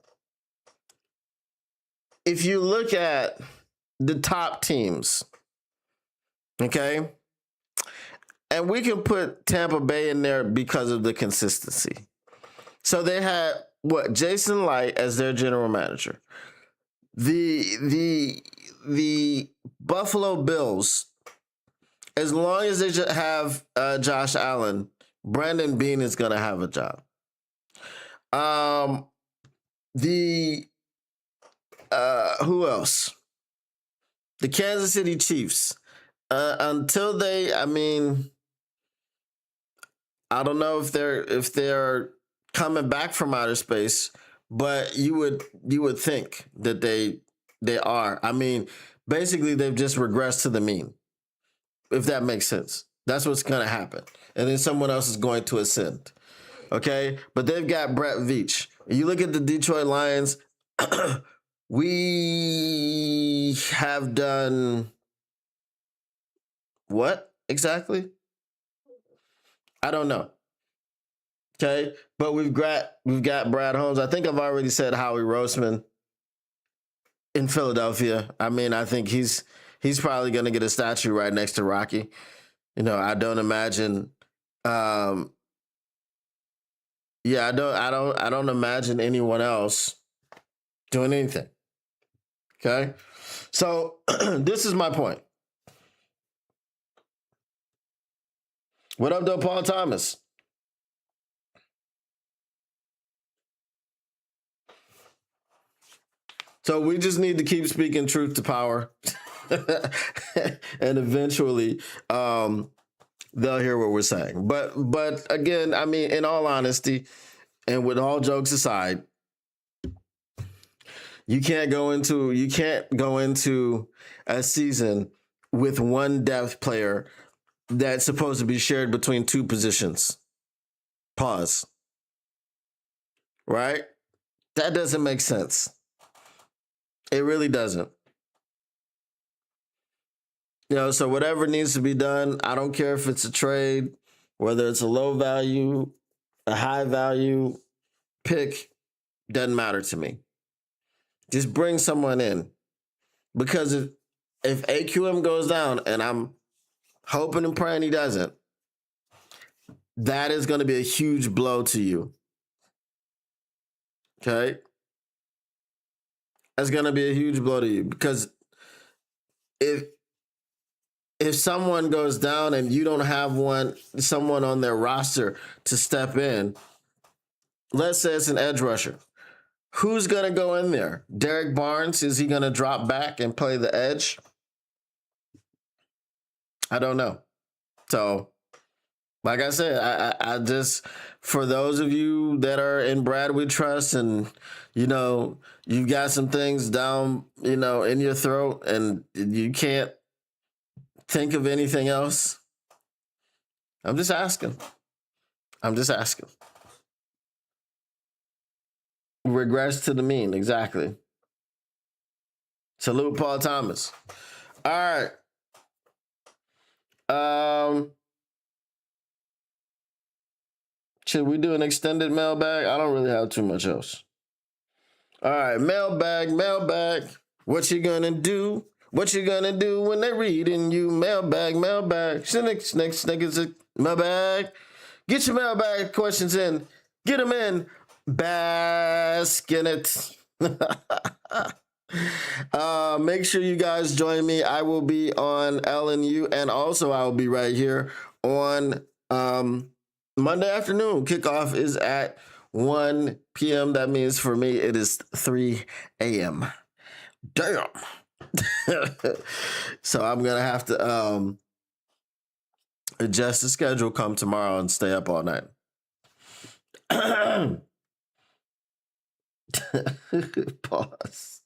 If you look at the top teams, okay, and we can put Tampa Bay in there because of the consistency. So they had Jason Light as their general manager. The Buffalo Bills, as long as they just have Josh Allen, Brandon Beane is going to have a job. Who else? The Kansas City Chiefs. Until they, I don't know if they're coming back from outer space, but you would think that they are. Basically they've just regressed to the mean. If that makes sense. That's what's going to happen. And then someone else is going to ascend. Okay? But they've got Brett Veach. You look at the Detroit Lions, we have done what exactly? I don't know. Okay? But we've got Brad Holmes. I think I've already said Howie Roseman in Philadelphia. I think he's probably going to get a statue right next to Rocky. I don't imagine. I don't imagine anyone else doing anything. Okay, so this is my point. What up, though, Paul Thomas? So we just need to keep speaking truth to power. And eventually they'll hear what we're saying. But again, I mean, in all honesty, and with all jokes aside, you can't go into a season with one depth player that's supposed to be shared between two positions. Pause. Right? That doesn't make sense. It really doesn't. So whatever needs to be done, I don't care if it's a trade, whether it's a low value, a high value pick, doesn't matter to me. Just bring someone in. Because if AQM goes down, and I'm hoping and praying he doesn't, that is going to be a huge blow to you. Okay? That's going to be a huge blow to you, because if someone goes down and you don't have someone on their roster to step in, let's say it's an edge rusher. Who's going to go in there? Derek Barnes, is he going to drop back and play the edge? I don't know. So, like I said, I just, for those of you that are in Brad We Trust, and, you've got some things down, in your throat and you can't think of anything else, I'm just asking. Regress to the mean, exactly. Salute Paul Thomas. All right. Should we do an extended mailbag? I don't really have too much else. All right, mailbag. What you gonna do? What you gonna do when they reading you? Mailbag. Snick, mailbag. Get your mailbag questions in. Get them in. Bask in it. Make sure you guys join me. I will be on LNU, and also I will be right here on Monday afternoon. Kickoff is at 1 p.m. That means for me it is 3 a.m. Damn. So I'm gonna have to adjust the schedule come tomorrow and stay up all night. Pause.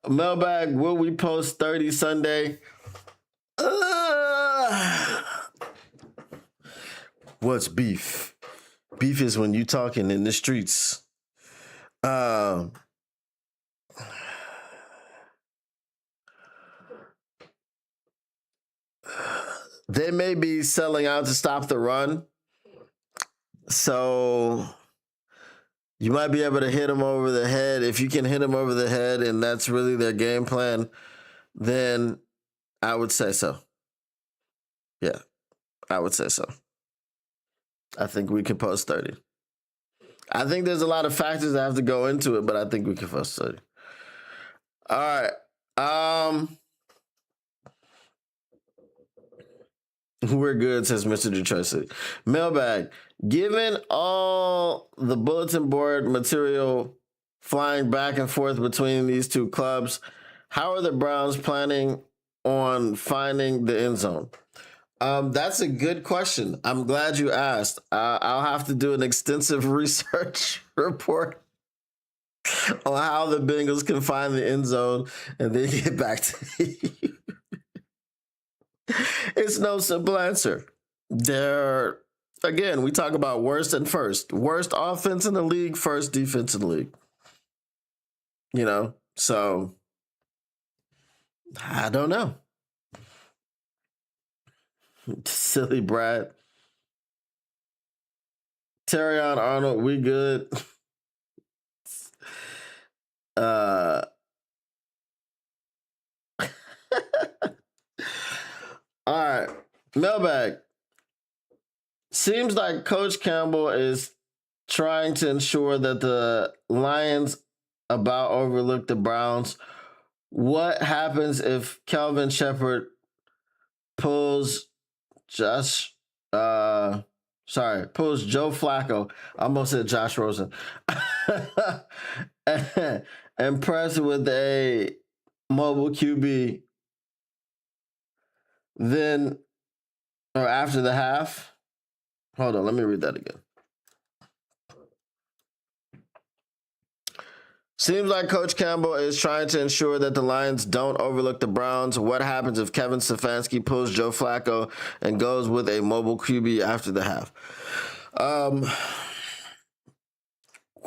Mailbag, will we post 30 Sunday? What's beef? Beef is when you talking in the streets. They may be selling out to stop the run, so you might be able to hit them over the head. If you can hit them over the head and that's really their game plan, then I would say so. Yeah, I would say so. I think we can post 30. I think there's a lot of factors that have to go into it, but I think we can post 30. All right. We're good, says Mr. Detroit City. Mailbag. Given all the bulletin board material flying back and forth between these two clubs, how are the Browns planning on finding the end zone? That's a good question. I'm glad you asked. I'll have to do an extensive research report on how the Bengals can find the end zone and then get back to you. It's no simple answer. Again, we talk about worst and first. Worst offense in the league, first defense in the league. So I don't know. Silly Brad. Terrion Arnold, we good. All right, mailbag. Seems like Coach Campbell is trying to ensure that the Lions about overlook the Browns. What happens if Kelvin Shepherd pulls Josh Sorry, pulls Joe Flacco. I almost said Josh Rosen. And press with a mobile QB. Then, or after the half. Hold on, let me read that again. Seems like Coach Campbell is trying to ensure that the Lions don't overlook the Browns. What happens if Kevin Stefanski pulls Joe Flacco and goes with a mobile QB after the half?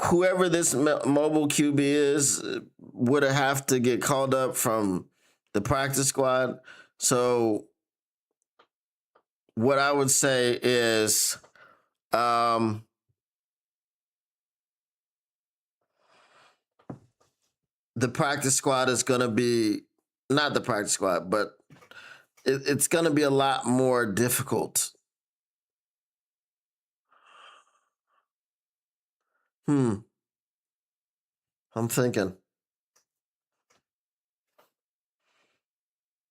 Whoever this mobile QB is would have to get called up from the practice squad. So what I would say is the practice squad is going to be not the practice squad, but it's going to be a lot more difficult. I'm thinking.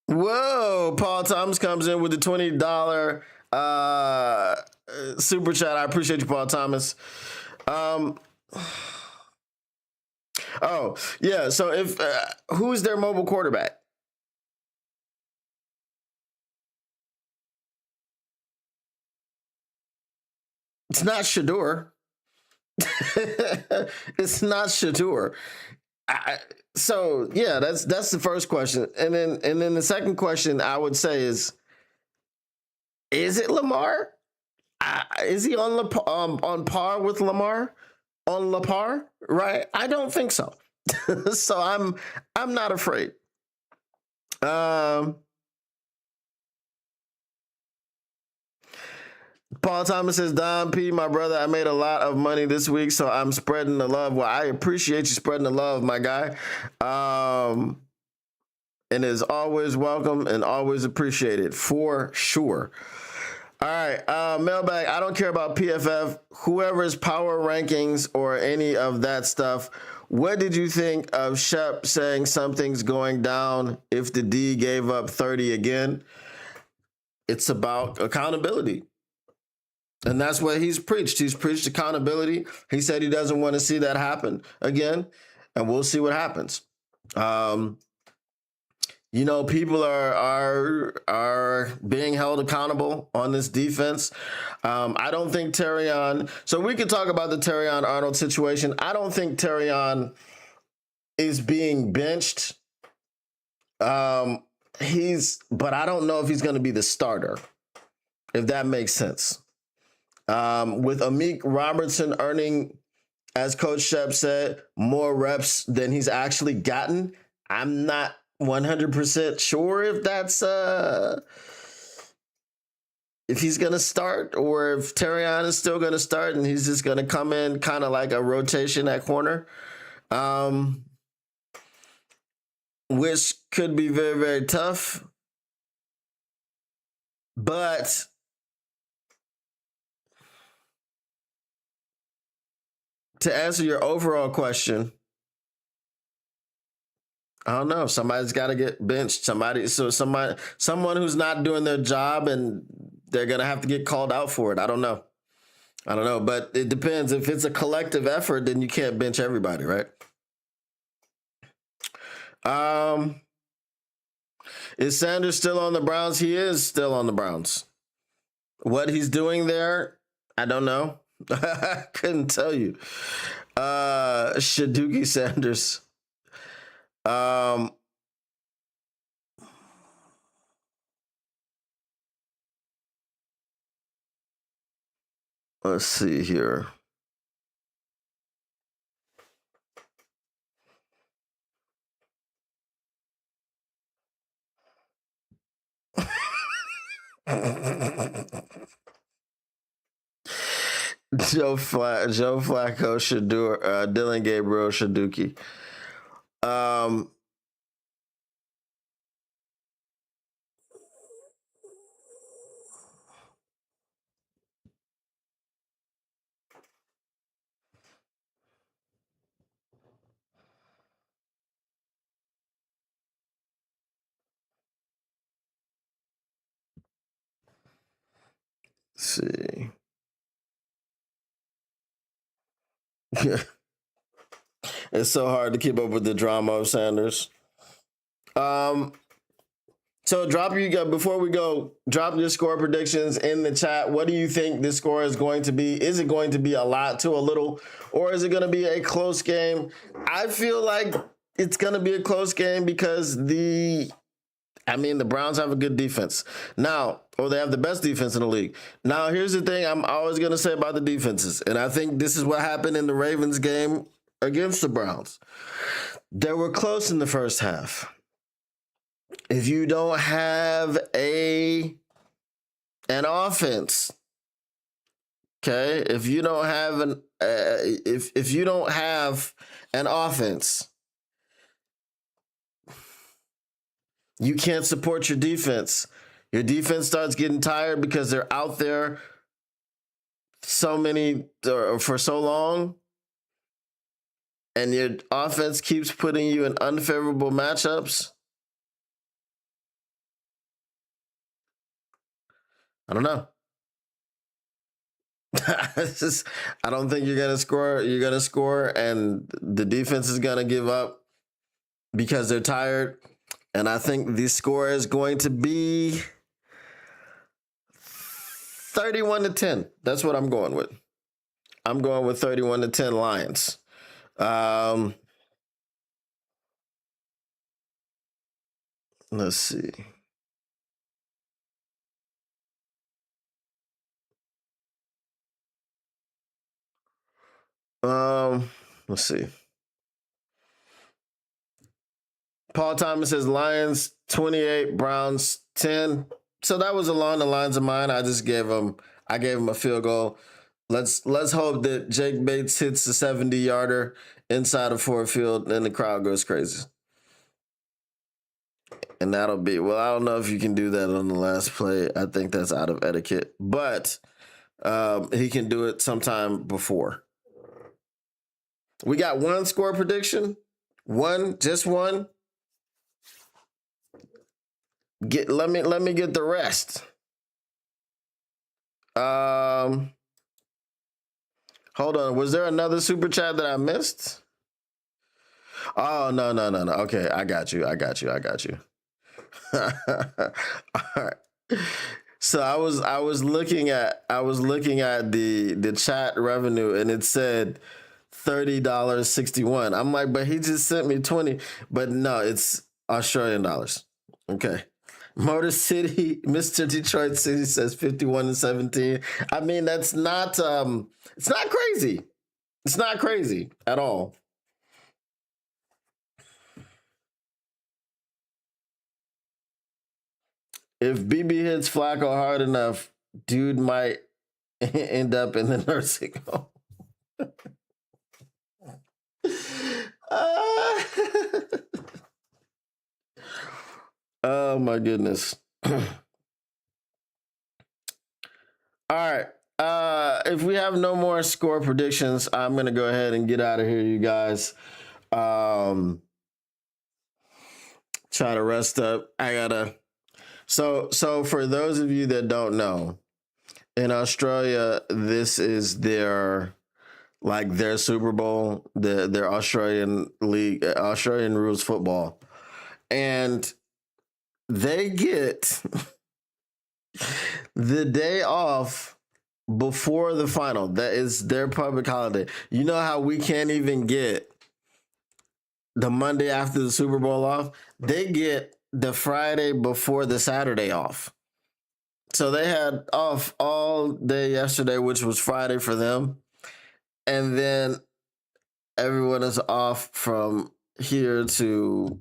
Whoa, Paul Thomas comes in with the $20 super chat. I appreciate you, Paul Thomas. Oh, yeah. So if who's their mobile quarterback? It's not Shador. It's not Shador. So yeah, that's the first question, and then the second question I would say is it Lamar? Is he on par with Lamar? On La par, right? I don't think so. So I'm not afraid. Paul Thomas says, Don P, my brother, I made a lot of money this week, so I'm spreading the love. Well, I appreciate you spreading the love, my guy. And is always welcome and always appreciated, for sure. All right, mailbag. I don't care about PFF, whoever's power rankings or any of that stuff. What did you think of Shep saying something's going down if the D gave up 30 again? It's about accountability. And that's what he's preached. He's preached accountability. He said he doesn't want to see that happen again, and we'll see what happens. People are being held accountable on this defense. I don't think Terrion. So we could talk about the Terrion Arnold situation. I don't think Terrion is being benched. But I don't know if he's going to be the starter, if that makes sense. With Amik Robertson earning, as Coach Shep said, more reps than he's actually gotten, I'm not 100% sure if that's if he's gonna start or if Terrion is still gonna start and he's just gonna come in kind of like a rotation at corner, which could be very, very tough. But to answer your overall question, I don't know. Somebody's got to get benched. Someone who's not doing their job, and they're gonna have to get called out for it. I don't know, but it depends. If it's a collective effort, then you can't bench everybody, right? Is Sanders still on the Browns? He is still on the Browns. What he's doing there, I don't know. I couldn't tell you. Shaduki Sanders. Let's see here. Joe Flacco should do Dylan Gabriel Shaduki. Let's see. It's so hard to keep up with the drama of Sanders. So before we go, drop your score predictions in the chat. What do you think this score is going to be? Is it going to be a lot to a little, or is it going to be a close game? I feel like it's going to be a close game because the Browns have a good defense now, or they have the best defense in the league. Now, here's the thing I'm always going to say about the defenses, and I think this is what happened in the Ravens game against the Browns. They were close in the first half. If you don't have an offense, okay, if you don't have an offense, you can't support your defense. Your defense starts getting tired because they're out there for so long, and your offense keeps putting you in unfavorable matchups. I don't know. I don't think you're gonna score. You're gonna score, and the defense is gonna give up because they're tired. And I think the score is going to be 31-10. That's what I'm going with. I'm going with 31-10 Lions. Let's see. Let's see. Paul Thomas says Lions 28, Browns 10. So that was along the lines of mine. I gave him a field goal. Let's hope that Jake Bates hits the 70-yarder inside of Ford Field and the crowd goes crazy. And that'll be, well, I don't know if you can do that on the last play. I think that's out of etiquette. But he can do it sometime before. We got one score prediction. Just one. Let me get the rest. Hold on. Was there another super chat that I missed? Oh, no. Okay, I got you. All right. So I was looking at the chat revenue, and it said $30.61. I'm like, but he just sent me 20. But no, it's Australian dollars. Okay. Motor City, Mr. Detroit City says 51-17. I mean, that's not it's not crazy. It's not crazy at all. If BB hits Flacco hard enough, dude might end up in the nursing home. Oh my goodness. All right. If we have no more score predictions, I'm gonna go ahead and get out of here, you guys. Try to rest up. So for those of you that don't know, in Australia, this is their Super Bowl, their Australian league, Australian rules football. And they get the day off before the final. That is their public holiday. You know how we can't even get the Monday after the Super Bowl off? They get the Friday before the Saturday off. So they had off all day yesterday, which was Friday for them. And then everyone is off from here to,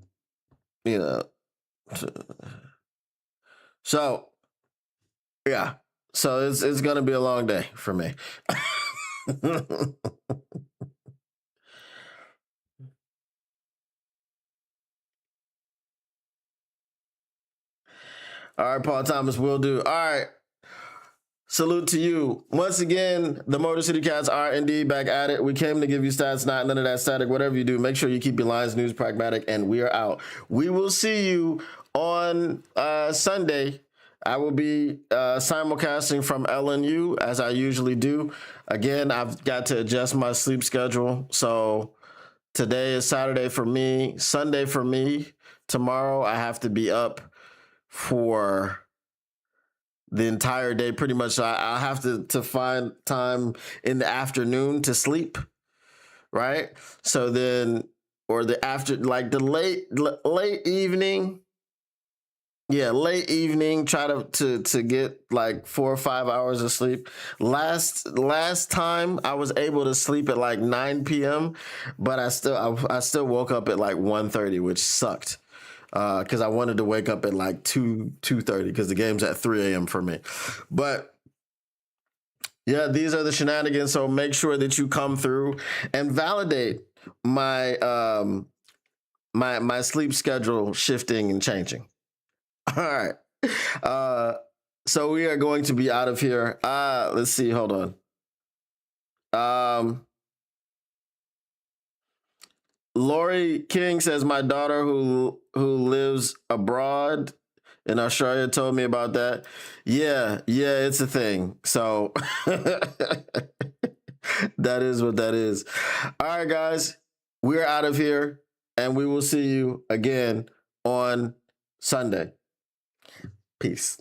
so yeah. So it's gonna be a long day for me. All right, Paul Thomas, will do. All right. Salute to you. Once again, the Motor City Cats are indeed back at it. We came to give you stats, not none of that static. Whatever you do, make sure you keep your Lions news pragmatic, and we are out. We will see you on Sunday I will be simulcasting from LNU as I usually do. Again, I've got to adjust my sleep schedule. So today is Saturday for me, Sunday for me. Tomorrow I have to be up for the entire day pretty much. So I have to find time in the afternoon to sleep, right? So then, or the after, like the late evening. Yeah, late evening. Try to get like 4 or 5 hours of sleep. Last time I was able to sleep at like 9 p.m., but I still woke up at like 1:30, which sucked because I wanted to wake up at like 2:30 because the game's at 3 a.m. for me. But yeah, these are the shenanigans. So make sure that you come through and validate my my sleep schedule shifting and changing. All right. So we are going to be out of here. Let's see. Hold on. Lori King says my daughter who lives abroad in Australia told me about that. Yeah, it's a thing. So that is what that is. All right, guys, we're out of here, and we will see you again on Sunday. Peace.